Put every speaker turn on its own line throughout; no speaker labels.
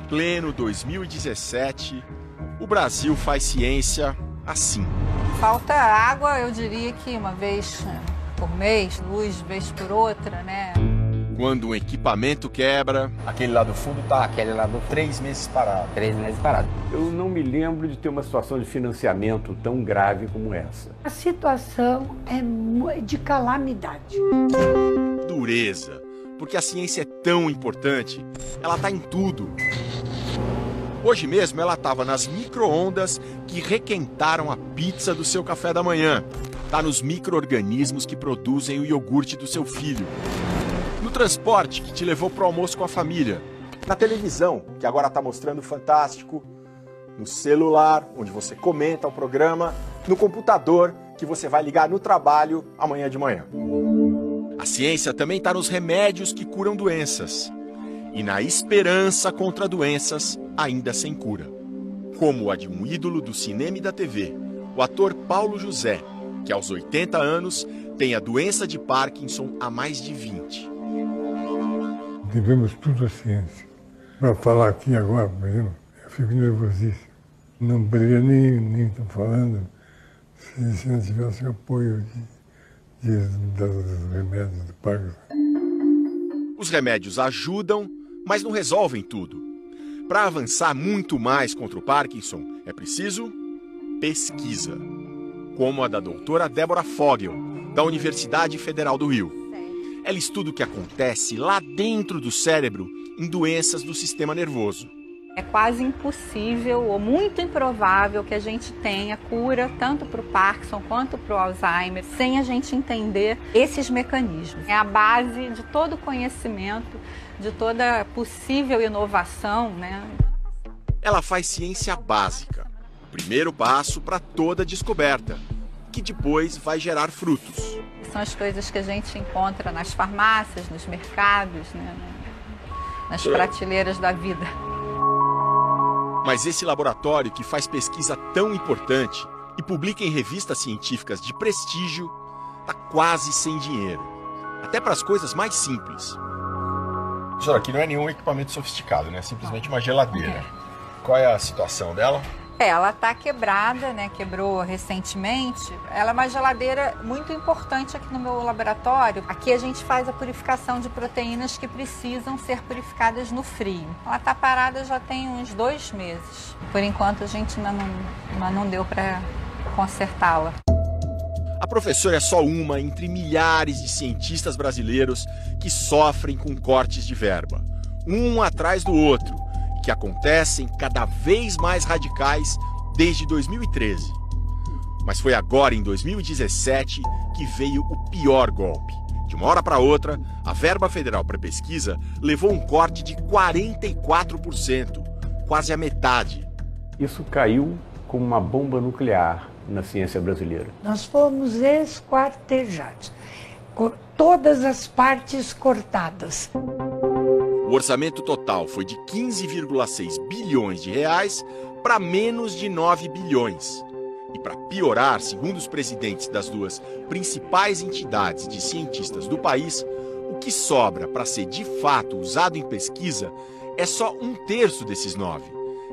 pleno 2017, o Brasil faz ciência assim.
Falta água, eu diria que uma vez por mês, luz vez por outra, né?
Quando um equipamento quebra...
Aquele lá do fundo tá
Aquele lá do
3 meses parado.
3 meses parado.
Eu não me lembro de ter uma situação de financiamento tão grave como essa.
A situação é de calamidade.
Dureza, porque a ciência é tão importante, ela está em tudo. Hoje mesmo ela estava nas micro-ondas que requentaram a pizza do seu café da manhã. Está nos micro-organismos que produzem o iogurte do seu filho. No transporte que te levou para o almoço com a família.
Na televisão, que agora está mostrando o Fantástico. No celular, onde você comenta o programa. No computador, que você vai ligar no trabalho amanhã de manhã.
A ciência também está nos remédios que curam doenças. E na esperança contra doenças ainda sem cura. Como a de um ídolo do cinema e da TV, o ator Paulo José, que aos 80 anos tem a doença de Parkinson há mais de 20.
Devemos tudo à ciência. Para falar aqui agora, por exemplo, eu fico nervosíssimo. Não poderia nem estar falando se não tivesse apoio dos remédios do Parkinson.
Os remédios ajudam, mas não resolvem tudo. Para avançar muito mais contra o Parkinson, é preciso pesquisa, como a da doutora Débora Fogel, da Universidade Federal do Rio. Ela estuda o que acontece lá dentro do cérebro em doenças do sistema nervoso.
É quase impossível ou muito improvável que a gente tenha cura tanto para o Parkinson quanto para o Alzheimer sem a gente entender esses mecanismos. É a base de todo o conhecimento, de toda possível inovação, né?
Ela faz ciência básica, o primeiro passo para toda descoberta, que depois vai gerar frutos.
São as coisas que a gente encontra nas farmácias, nos mercados, né? Nas prateleiras da vida.
Mas esse laboratório que faz pesquisa tão importante e publica em revistas científicas de prestígio, está quase sem dinheiro. Até para as coisas mais simples.
Professor, aqui não é nenhum equipamento sofisticado, né? Simplesmente uma geladeira. Qual é a situação dela?
Ela está quebrada, né? Quebrou recentemente. Ela é uma geladeira muito importante aqui no meu laboratório. Aqui a gente faz a purificação de proteínas que precisam ser purificadas no frio. Ela está parada já tem uns 2 meses. Por enquanto a gente ainda não deu para consertá-la.
A professora é só uma entre milhares de cientistas brasileiros que sofrem com cortes de verba, um atrás do outro, que acontecem cada vez mais radicais desde 2013. Mas foi agora, em 2017, que veio o pior golpe. De uma hora para outra, a verba federal para pesquisa levou um corte de 44%, quase a metade.
Isso caiu como uma bomba nuclear na ciência brasileira.
Nós fomos esquartejados, com todas as partes cortadas.
O orçamento total foi de 15,6 bilhões de reais para menos de 9 bilhões. E para piorar, segundo os presidentes das duas principais entidades de cientistas do país, o que sobra para ser de fato usado em pesquisa é só 1/3 desses 9,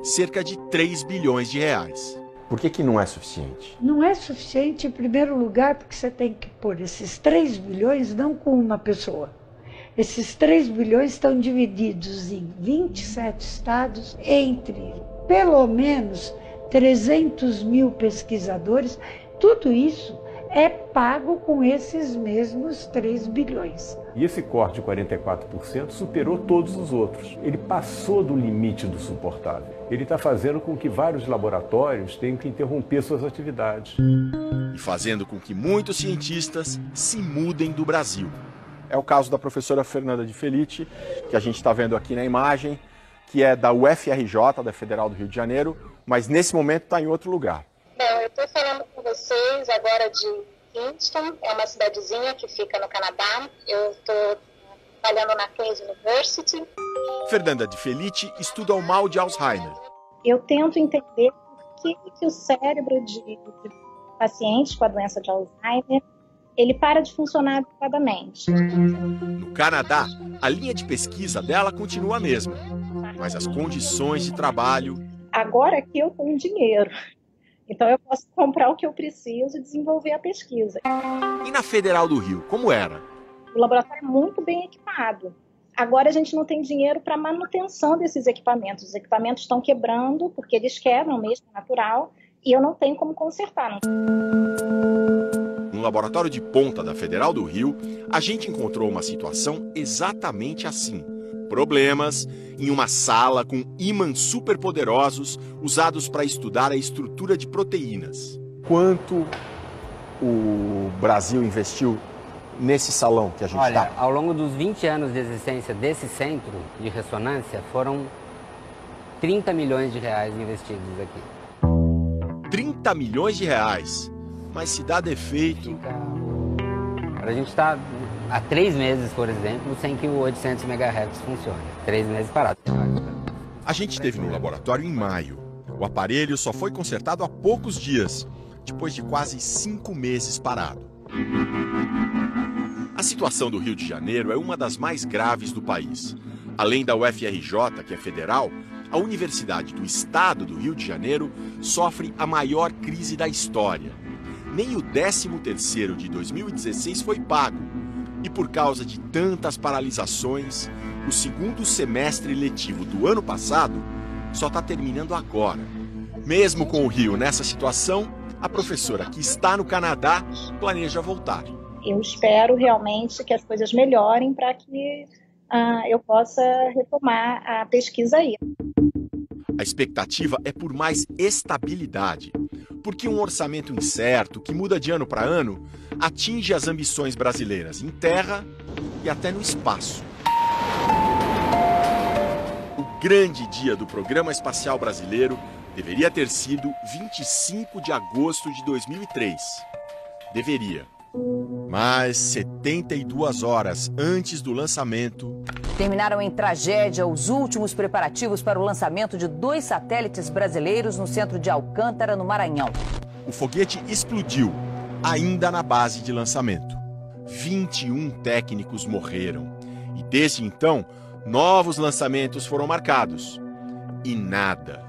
cerca de 3 bilhões de reais.
Por que não é suficiente?
Não é suficiente, em primeiro lugar, porque você tem que pôr esses 3 bilhões não com uma pessoa. Esses 3 bilhões estão divididos em 27 estados, entre pelo menos 300 mil pesquisadores. Tudo isso é pago com esses mesmos 3 bilhões.
E esse corte de 44% superou todos os outros. Ele passou do limite do suportável. Ele está fazendo com que vários laboratórios tenham que interromper suas atividades.
E fazendo com que muitos cientistas se mudem do Brasil.
É o caso da professora Fernanda de Felice, que a gente está vendo aqui na imagem, que é da UFRJ, da Federal do Rio de Janeiro, mas nesse momento está em outro lugar.
Bom, eu estou falando com vocês agora de Kingston, é uma cidadezinha que fica no Canadá. Eu estou trabalhando na Queen's University.
Fernanda de Felice estuda o mal de Alzheimer.
Eu tento entender por que o cérebro de pacientes com a doença de Alzheimer ele para de funcionar adequadamente.
No Canadá, a linha de pesquisa dela continua a mesma, mas as condições de trabalho...
Agora aqui eu tenho dinheiro, então eu posso comprar o que eu preciso e desenvolver a pesquisa.
E na Federal do Rio, como era?
O laboratório é muito bem equipado. Agora a gente não tem dinheiro para manutenção desses equipamentos. Os equipamentos estão quebrando, porque eles quebram mesmo, natural, e eu não tenho como consertar.
No laboratório de ponta da Federal do Rio, a gente encontrou uma situação exatamente assim. Problemas em uma sala com ímãs superpoderosos usados para estudar a estrutura de proteínas.
Quanto o Brasil investiu nesse salão que a gente está?
Olha, ao longo dos 20 anos de existência desse centro de ressonância, foram 30 milhões de reais investidos aqui.
30 milhões de reais? Mas se dá defeito...
A gente está há 3 meses, por exemplo, sem que o 800 MHz funcione. 3 meses parado.
A gente esteve no laboratório em maio. O aparelho só foi consertado há poucos dias, depois de quase 5 meses parado. A situação do Rio de Janeiro é uma das mais graves do país. Além da UFRJ, que é federal, a Universidade do Estado do Rio de Janeiro sofre a maior crise da história. Nem o 13º de 2016 foi pago. E por causa de tantas paralisações, o segundo semestre letivo do ano passado só está terminando agora. Mesmo com o Rio nessa situação, a professora que está no Canadá planeja voltar.
Eu espero realmente que as coisas melhorem para que eu possa retomar a pesquisa aí.
A expectativa é por mais estabilidade, porque um orçamento incerto, que muda de ano para ano, atinge as ambições brasileiras em terra e até no espaço. O grande dia do Programa Espacial Brasileiro deveria ter sido 25 de agosto de 2003. Deveria. Mas 72 horas antes do lançamento...
Terminaram em tragédia os últimos preparativos para o lançamento de 2 satélites brasileiros no centro de Alcântara, no Maranhão.
O foguete explodiu, ainda na base de lançamento. 21 técnicos morreram. E desde então, novos lançamentos foram marcados. E nada.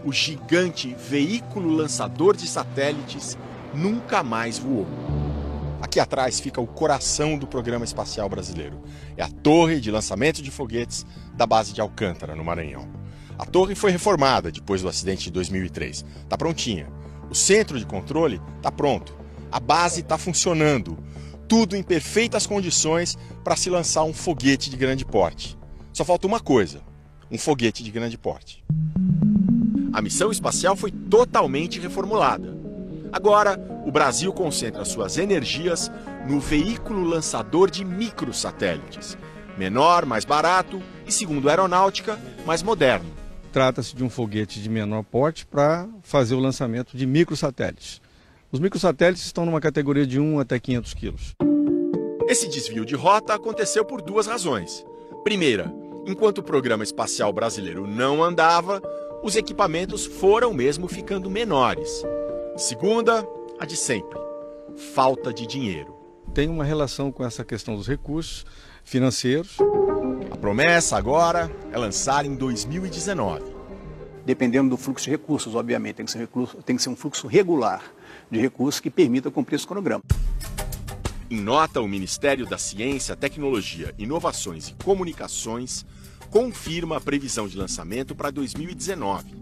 O gigante veículo lançador de satélites nunca mais voou. Aqui atrás fica o coração do Programa Espacial Brasileiro. É a torre de lançamento de foguetes da base de Alcântara, no Maranhão. A torre foi reformada depois do acidente de 2003. Está prontinha. O centro de controle está pronto. A base está funcionando. Tudo em perfeitas condições para se lançar um foguete de grande porte. Só falta uma coisa: um foguete de grande porte. A missão espacial foi totalmente reformulada. Agora, o Brasil concentra suas energias no veículo lançador de microsatélites. Menor, mais barato e, segundo a aeronáutica, mais moderno.
Trata-se de um foguete de menor porte para fazer o lançamento de microsatélites. Os microsatélites estão numa categoria de 1 até 500 quilos.
Esse desvio de rota aconteceu por 2 razões. Primeira, enquanto o Programa Espacial Brasileiro não andava, os equipamentos foram mesmo ficando menores. Segunda, a de sempre: falta de dinheiro.
Tem uma relação com essa questão dos recursos financeiros.
A promessa agora é lançar em 2019.
Dependendo do fluxo de recursos, obviamente, tem que ser um fluxo regular de recursos que permita cumprir esse cronograma.
Em nota, o Ministério da Ciência, Tecnologia, Inovações e Comunicações confirma a previsão de lançamento para 2019.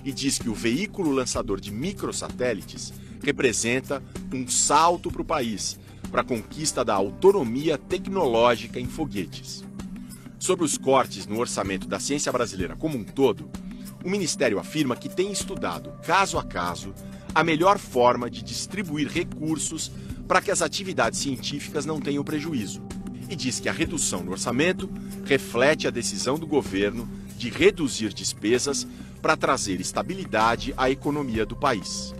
E diz que o veículo lançador de microsatélites representa um salto para o país, para a conquista da autonomia tecnológica em foguetes. Sobre os cortes no orçamento da ciência brasileira como um todo, o Ministério afirma que tem estudado, caso a caso, a melhor forma de distribuir recursos para que as atividades científicas não tenham prejuízo. E diz que a redução no orçamento reflete a decisão do governo de reduzir despesas para trazer estabilidade à economia do país.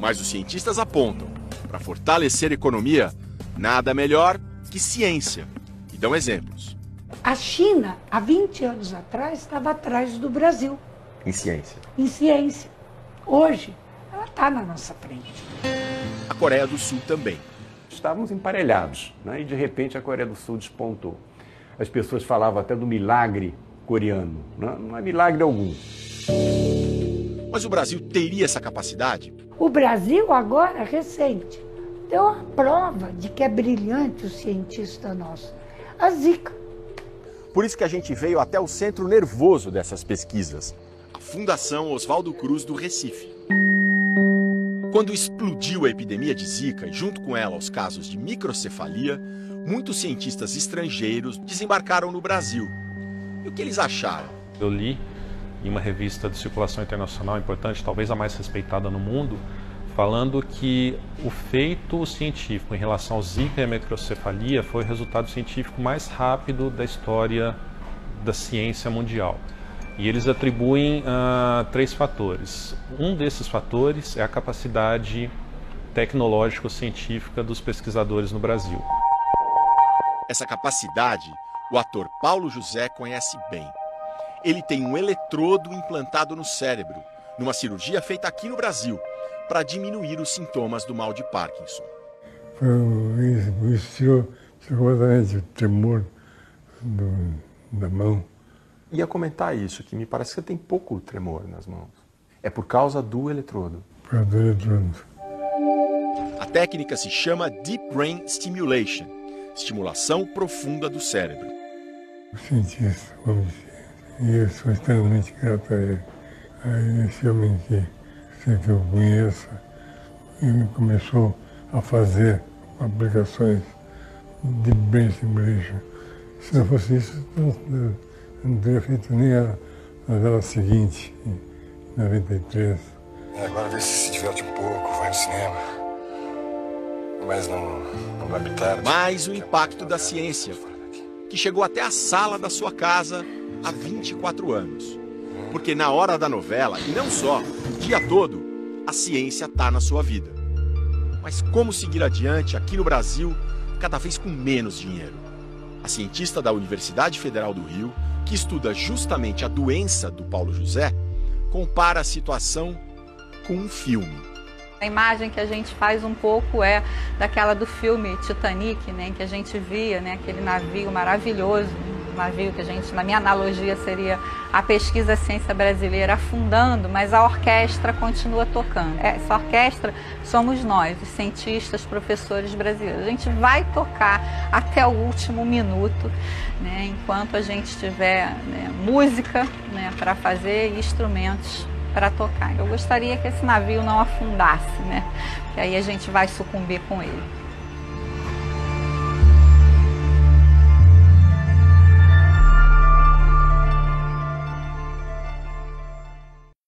Mas os cientistas apontam, para fortalecer a economia, nada melhor que ciência. E dão exemplos.
A China, há 20 anos atrás, estava atrás do Brasil.
Em ciência.
Em ciência. Hoje, ela está na nossa frente.
A Coreia do Sul também.
Estávamos emparelhados, né? E de repente a Coreia do Sul despontou. As pessoas falavam até do milagre coreano, né? Não é milagre algum.
Mas o Brasil teria essa capacidade?
O Brasil agora, recente, deu a prova de que é brilhante o cientista nosso, a Zika.
Por isso que a gente veio até o centro nervoso dessas pesquisas, a Fundação Oswaldo Cruz do Recife. Quando explodiu a epidemia de Zika e junto com ela os casos de microcefalia, muitos cientistas estrangeiros desembarcaram no Brasil. E o que eles acharam?
Eu li em uma revista de circulação internacional importante, talvez a mais respeitada no mundo, falando que o feito científico em relação ao Zika e à microcefalia foi o resultado científico mais rápido da história da ciência mundial. E eles atribuem 3 fatores. Um desses fatores é a capacidade tecnológico-científica dos pesquisadores no Brasil.
Essa capacidade, o ator Paulo José conhece bem. Ele tem um eletrodo implantado no cérebro, numa cirurgia feita aqui no Brasil, para diminuir os sintomas do mal de Parkinson.
Isso tirou completamente o tremor da mão.
Ia comentar isso, que me parece que você tem pouco tremor nas mãos. É por causa do eletrodo.
Por causa do eletrodo.
A técnica se chama Deep Brain Stimulation, estimulação profunda do cérebro.
O cientista, vamos dizer, e eu sou extremamente grato a ele. Aí esse homem que eu conheço, ele começou a fazer aplicações de Brain Stimulation. Se não fosse isso, eu não teria feito nem a novela seguinte, em 93.
Agora vê se diverte um pouco, vai no cinema. Mas não vai tarde.
Mais o impacto da ciência, que chegou até a sala da sua casa há 24 anos. Porque na hora da novela, e não só, o dia todo, a ciência está na sua vida. Mas como seguir adiante aqui no Brasil, cada vez com menos dinheiro? A cientista da Universidade Federal do Rio, que estuda justamente a doença do Paulo José, compara a situação com um filme.
A imagem que a gente faz um pouco é daquela do filme Titanic, né, que a gente via, né, aquele navio maravilhoso, um navio que a gente, na minha analogia, seria a pesquisa ciência brasileira afundando, mas a orquestra continua tocando. Essa orquestra somos nós, os cientistas, professores brasileiros. A gente vai tocar até o último minuto, né, enquanto a gente tiver, né, música, né, para fazer e instrumentos para tocar. Eu gostaria que esse navio não afundasse, né? Que aí a gente vai sucumbir com ele.